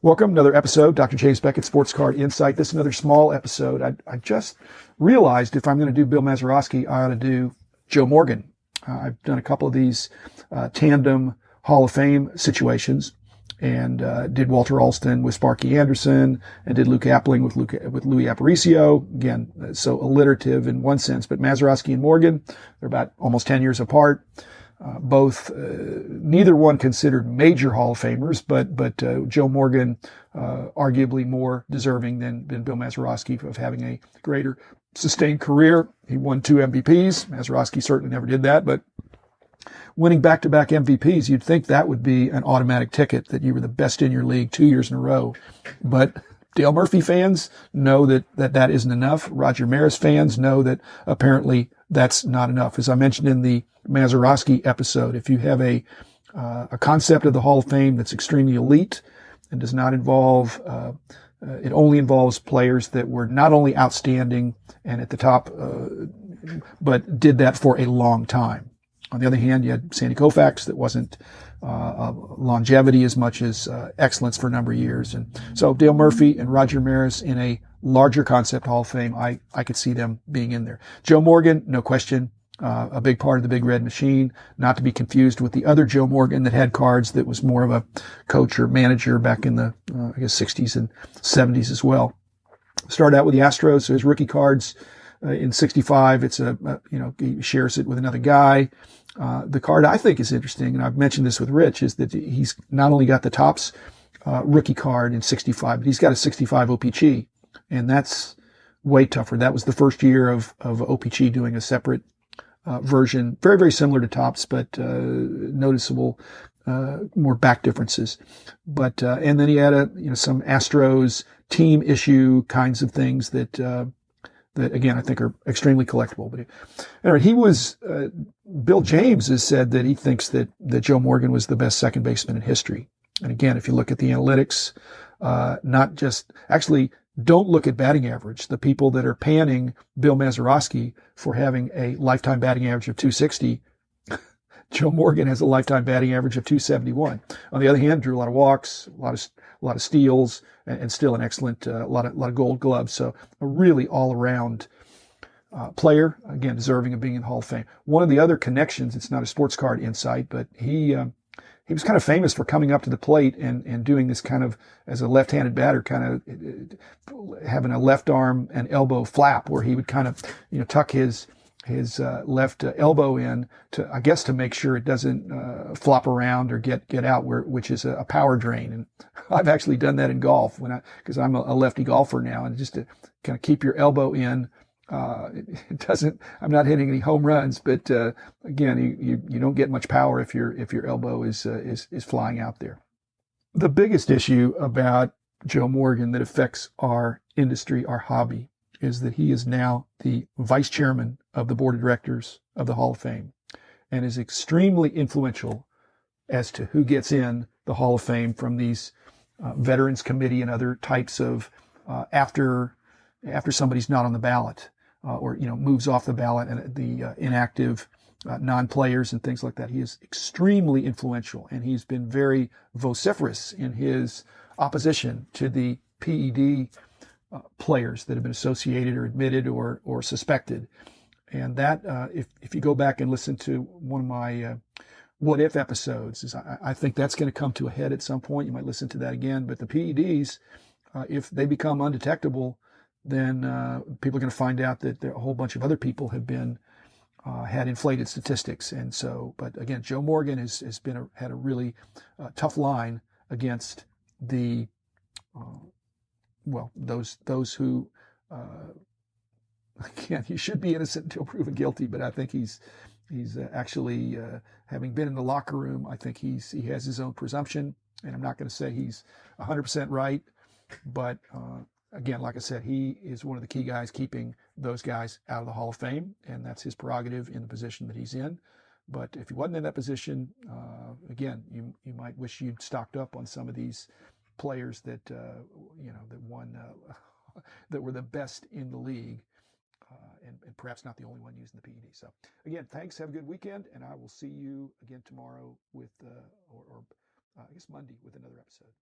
Welcome, another episode, Dr. James Beckett, Sports Card Insight. This is another small episode. I just realized if I'm going to do Bill Mazeroski, I ought to do Joe Morgan. I've done a couple of these tandem Hall of Fame situations, and did Walter Alston with Sparky Anderson, and did Luke Appling with Louis Aparicio. Again, so alliterative in one sense, but Mazeroski and Morgan, they're about almost 10 years apart. Neither one considered major Hall of Famers, but Joe Morgan, arguably more deserving than Bill Mazeroski of having a greater sustained career. He won 2 MVPs. Mazeroski certainly never did that, but winning back-to-back MVPs, you'd think that would be an automatic ticket, that you were the best in your league 2 years in a row. But Dale Murphy fans know that isn't enough. Roger Maris fans know that apparently that's not enough. As I mentioned in the Mazeroski episode, if you have a concept of the Hall of Fame that's extremely elite and does not involve, it only involves players that were not only outstanding and at the top, but did that for a long time. On the other hand, you had Sandy Koufax that wasn't longevity as much as excellence for a number of years. And so Dale Murphy and Roger Maris in a larger concept Hall of Fame, I could see them being in there. Joe Morgan, no question, a big part of the Big Red Machine, not to be confused with the other Joe Morgan that had cards that was more of a coach or manager back in the, 60s and 70s as well. Started out with the Astros, so his rookie cards in 65, it's he shares it with another guy. The card I think is interesting, and I've mentioned this with Rich, is that he's not only got the Topps rookie card in 65, but he's got a 65 OPG, and that's way tougher. That was the first year of OPG doing a separate version, very, very similar to Topps, but noticeable more back differences. But and then he had some Astros team issue kinds of things that again I think are extremely collectible. But anyway, he was Bill James has said that he thinks that Joe Morgan was the best second baseman in history. And again, if you look at the analytics, not just actually. Don't look at batting average. The people that are panning Bill Mazeroski for having a lifetime batting average of 260, Joe Morgan has a lifetime batting average of 271. On the other hand, drew a lot of walks, a lot of steals, and still an excellent, a lot of Gold Gloves. So a really all-around player, again, deserving of being in the Hall of Fame. One of the other connections, it's not a sports card insight, but he was kind of famous for coming up to the plate and doing this kind of, as a left-handed batter, kind of having a left arm and elbow flap where he would kind of, tuck his left elbow in to make sure it doesn't flop around or get out, which is a power drain. And I've actually done that in golf because I'm a lefty golfer now, and just to kind of keep your elbow in. I'm not hitting any home runs, but again, you don't get much power if your elbow is flying out there. The biggest issue about Joe Morgan that affects our industry, our hobby, is that he is now the vice chairman of the board of directors of the Hall of Fame and is extremely influential as to who gets in the Hall of Fame from these Veterans Committee and other types of after somebody's not on the ballot. Or moves off the ballot, and the inactive non-players and things like that. He is extremely influential, and he's been very vociferous in his opposition to the PED players that have been associated or admitted or suspected. And that, if you go back and listen to one of my what if episodes, I think that's going to come to a head at some point. You might listen to that again. But the PEDs, if they become undetectable, then people are going to find out that a whole bunch of other people have been had inflated statistics. And so, but again, Joe Morgan has had a really tough line against the those who again, he should be innocent until proven guilty. But I think he's actually having been in the locker room. I think he has his own presumption, and I'm not going to say he's 100% right, but. Again, like I said, he is one of the key guys keeping those guys out of the Hall of Fame, and that's his prerogative in the position that he's in. But if he wasn't in that position, again, you might wish you'd stocked up on some of these players that that won, that were the best in the league, and perhaps not the only one using the PED. So again, thanks. Have a good weekend, and I will see you again tomorrow with, I guess Monday with another episode.